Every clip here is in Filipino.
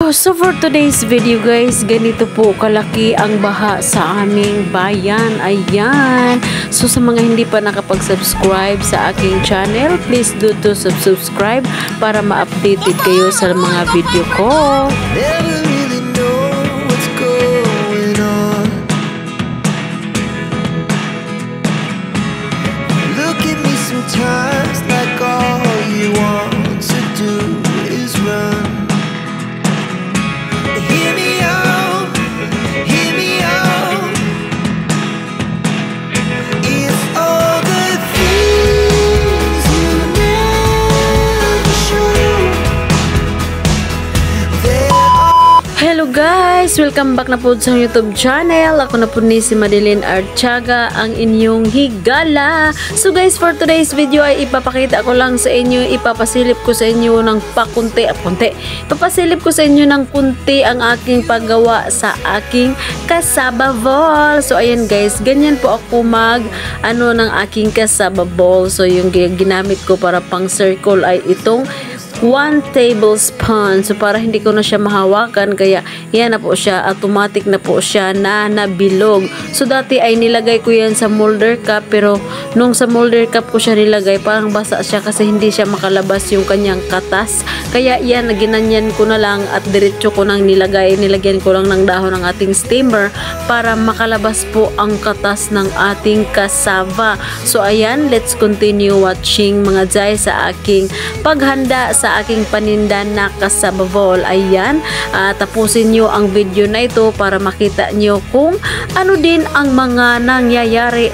So for today's video guys, ganito po kalaki ang baha sa aming bayan. Ayan. So sa mga hindi pa nakapag-subscribe sa aking channel, please do to subscribe para ma-updated kayo sa mga video ko. Never really know what's going on. Look at me sometimes like all you want to do is run. Hear me out, hear me out. If all the things you never show, there are. Hello guys! Welcome back na po sa YouTube channel. Ako na po ni si Madeline Artiaga, ang inyong higala. So guys, for today's video ay ipapakita ko lang sa inyo, ipapasilip ko sa inyo ng ipapasilip ko sa inyo ng kunti ang aking paggawa sa aking cassava ball. So ayan guys, ganyan po ako ng aking cassava ball. So yung ginamit ko para pang circle ay itong 1 tablespoon. So para hindi ko na siya mahawakan, kaya yan na po siya, automatic na po siya na nabilog. So dati ay nilagay ko yan sa molder cup, pero nung sa molder cup ko siya nilagay, parang basa siya kasi hindi siya makalabas yung kanyang katas. Kaya yan, ginanyan ko na lang at diretso ko nang nilagyan ko lang ng dahon ng ating steamer para makalabas po ang katas ng ating cassava. So ayan, let's continue watching mga jay sa aking paghanda sa aking paninda na cassava ball. Ayan, tapusin nyo ang video na ito para makita nyo kung ano din ang mga mga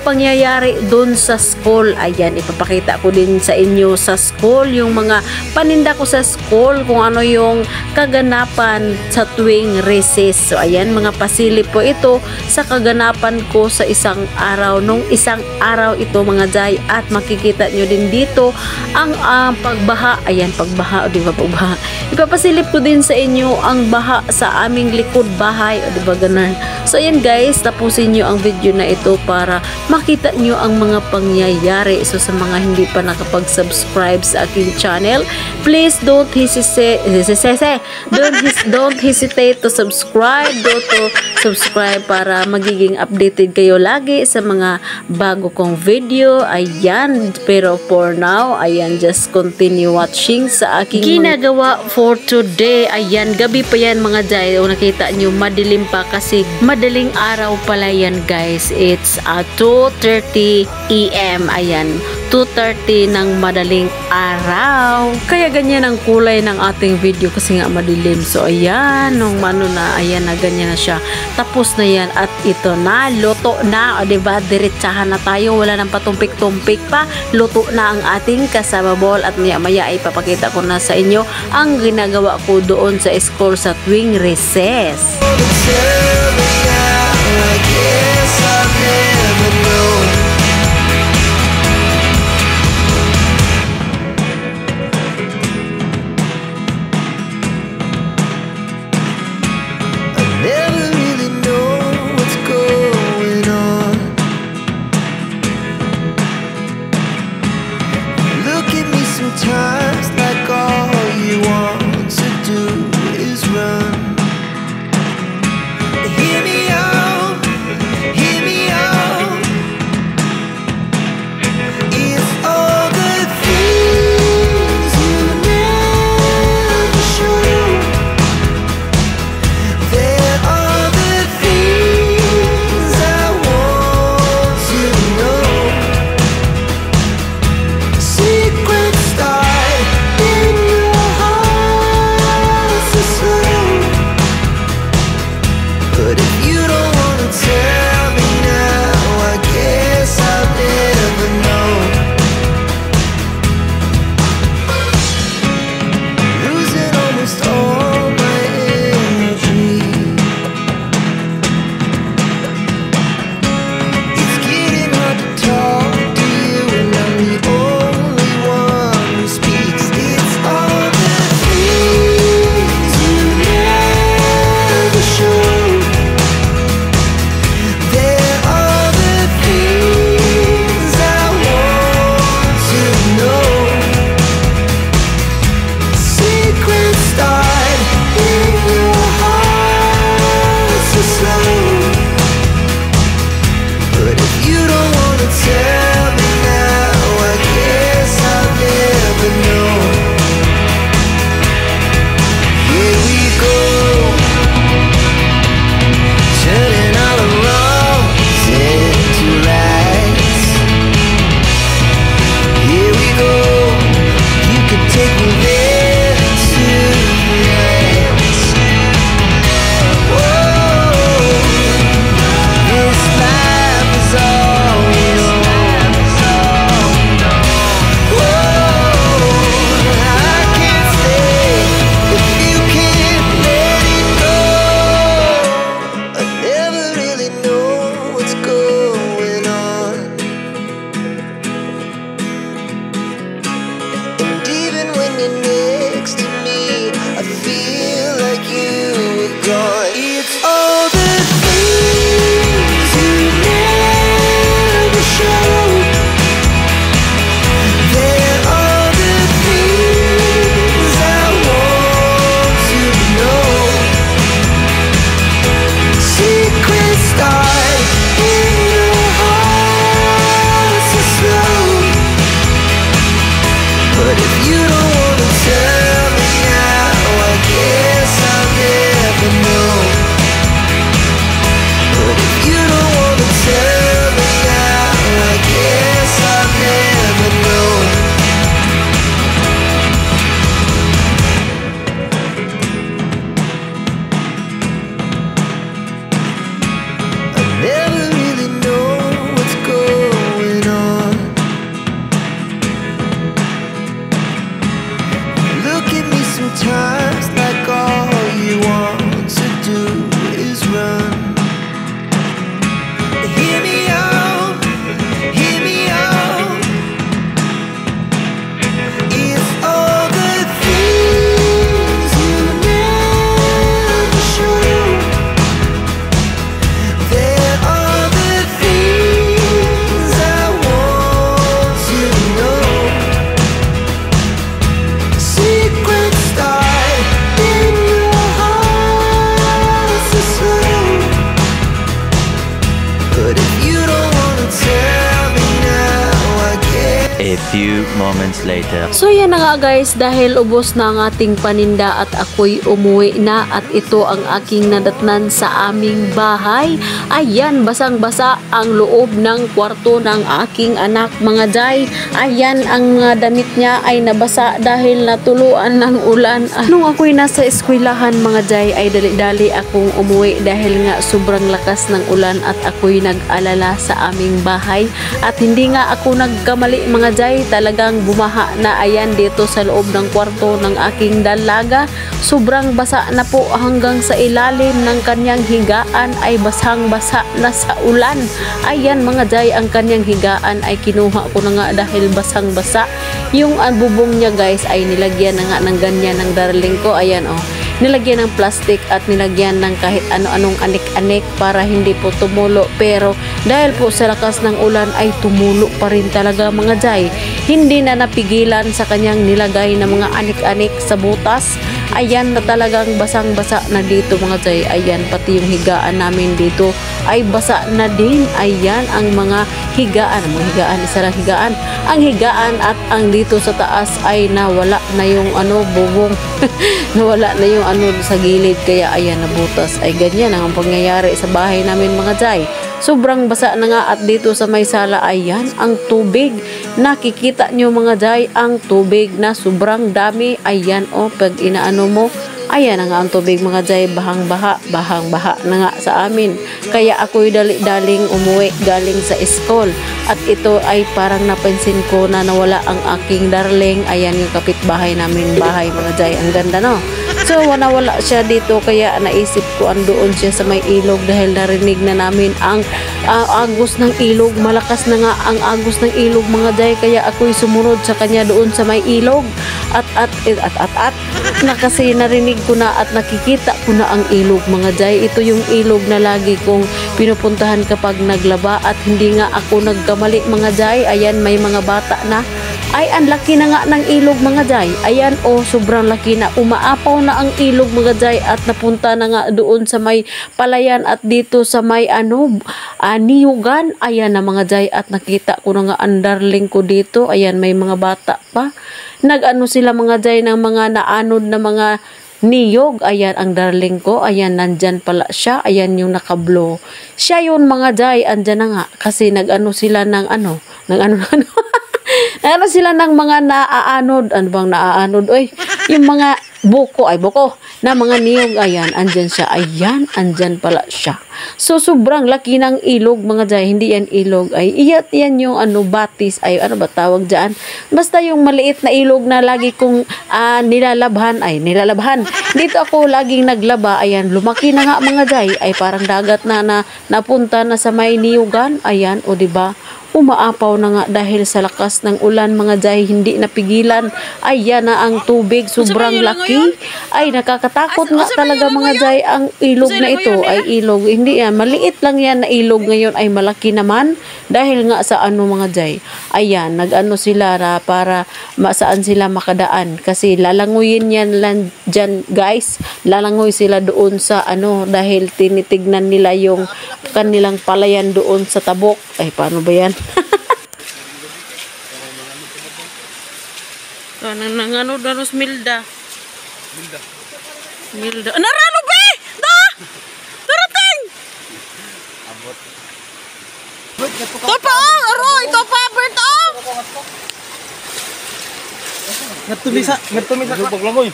pangyayari doon sa school. Ayan, ipapakita ko din sa inyo sa school, yung mga paninda ko sa school, kung ano yung kaganapan sa tuwing recess. So ayan, mga pasilip po ito sa kaganapan ko sa isang araw. Nung isang araw ito mga jay, at makikita nyo din dito ang pagbaha. Ayan, pagbaha, o diba pagbaha. Ipapasilip ko din sa inyo ang baha sa aming likod bahay, o diba ganun. So ayan guys, tapusin nyo ang video na ito para makita nyo ang mga pangyayari. So sa mga hindi pa nakapag-subscribe sa aking channel, please don't hesitate to subscribe. Para magiging updated kayo lagi sa mga bago kong video. Ayan, pero for now, ayan, just continue watching sa aking ginagawa for today. Ayan, gabi pa yan mga jay. O nakita nyo, madilim pa kasi madaling araw pala yan guys. It's 2:30 AM. Ayan, 2:30 ng madaling araw. Kaya ganyan ang kulay ng ating video kasi nga madilim. So ayan, nung ayan na, ganyan na siya. Tapos na yan at ito na, luto na. O diba, diretsahan na tayo. Wala nang patumpik-tumpik pa. Luto na ang ating cassava ball at maya-maya ay papakita ko na sa inyo ang ginagawa ko doon sa school sa tuwing recess. Sometimes like all you want to do is run. Hear me out, hear me out. moments later. So yan na nga guys, dahil ubos na ang ating paninda at ako'y umuwi na at ito ang aking nadatnan sa aming bahay. Ayan, basang-basa ang loob ng kwarto ng aking anak mga jay. Ayan, ang damit niya ay nabasa dahil natuluan ng ulan. Nung ako'y nasa eskwelahan mga jay ay dali-dali akong umuwi dahil nga sobrang lakas ng ulan at ako'y nag-alala sa aming bahay. At hindi nga ako nagkamali mga jay, talagang bumaha na ayan dito sa loob ng kwarto ng aking dalaga. Sobrang basa na po hanggang sa ilalim ng kanyang higaan ay basang-basa na sa ulan. Ayan mga jay, ang kanyang higaan ay kinuha ko na nga dahil basang-basa. Yung bubong niya guys ay nilagyan na nga ng ganyan ng darling ko. Ayan oh, nilagyan ng plastic at nilagyan ng kahit ano-anong anik-anik para hindi po tumulo, pero dahil po sa lakas ng ulan ay tumulo pa rin talaga mga jay. Hindi na napigilan sa kanyang nilagay na mga anik-anik sa butas. Ayan na talagang basang-basa na dito mga jay. Ayan, pati yung higaan namin dito ay basa na din. Ayan ang mga higaan, isa lang higaan. Ang higaan at ang dito sa taas ay nawala na yung bubong. Nawala na yung sa gilid, kaya ayan nabutas. Ay ganyan ang pangyayari sa bahay namin mga jay. Sobrang basa na nga at dito sa may sala ayan ang tubig. Nakikita nyo mga jay ang tubig na sobrang dami. Ayan o, pag inaano mo, ayan na nga ang tubig mga jay, bahang-baha na nga sa amin. Kaya ako'y dali-daling umuwi galing sa school. At ito ay parang napansin ko na nawala ang aking darling. Ayan yung kapitbahay namin bahay mga jay. Ang ganda no? So nawala siya dito, kaya naisip ko andoon siya sa may ilog dahil narinig na namin ang agos ng ilog. Malakas na nga ang agos ng ilog mga jay, kaya ako'y sumunod sa kanya doon sa may ilog. At na kasi narinig ko na at nakikita ko na ang ilog mga jay. Ito yung ilog na lagi kong pinupuntahan kapag naglaba at hindi nga ako nagkamali mga jay. Ayan, may mga bata na. Ay, ang laki na nga ng ilog mga jay. Ayan o, sobrang laki na. Umaapaw na ang ilog mga jay at napunta na nga doon sa may palayan at dito sa may niyugan. Ayan na mga jay at nakita ko na nga ang darling ko dito. Ayan, may mga bata pa. Nag-ano sila mga jay ng mga naanod na mga niyog. Ayan ang darling ko. Ayan, nandyan pala siya. Ayan yung nakablo. Siya yun mga jay. Andyan na nga. Kasi nag-ano sila ng ano sila ng mga naaanod. Ano bang naaanod? Oy, yung mga buko na mga niyog. Ayan, andyan siya. Ayan, andyan pala siya. So, sobrang laki ng ilog mga jay. Hindi yan ilog. Ay, yan yung batis. Ay, ano ba tawag dyan? Basta yung maliit na ilog na lagi kong nilalabhan. Dito ako laging naglaba. Ayan, lumaki na nga mga jay. Ay, parang dagat na napunta na sa may niyugan. Ayan, o diba? Umaapaw na nga dahil sa lakas ng ulan mga jay, hindi napigilan. Ayan na ang tubig, sobrang laki. Ay, nakakatakot nga talaga mga jay. Ang ilog na ito ay ilog, hindi yan, maliit lang yan na ilog, ngayon ay malaki naman dahil nga sa mga jay. Ayan, nag-ano sila para saan sila makadaan kasi lalanguyin yan lang dyan guys. Lalangoy sila doon sa dahil tinitignan nila yung kanilang palayan doon sa tabok. Ay, paano ba yan? Nangano danos Milda. Narano be? Darating. Abot. Topa aroy, topa Bert Nagtumisa paglangoy.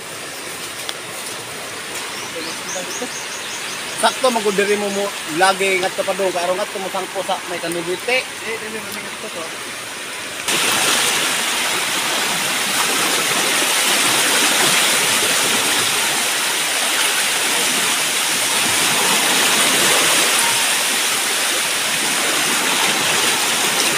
Sakto magudiri mo lagi ngadto pa do karon ngadto mo sangpo sa may kanubite. Dili ngadto to.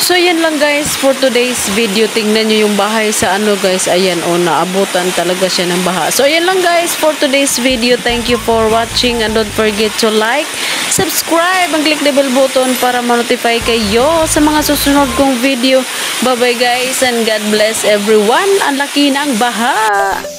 So yan lang guys for today's video. Tingnan nyo yung bahay sa guys. Ayan naabutan talaga siya ng baha. So yan lang guys for today's video. Thank you for watching and don't forget to like, subscribe, and click the bell button para ma-notify kayo sa mga susunod kong video. Bye bye guys and God bless everyone. Ang laki ng baha.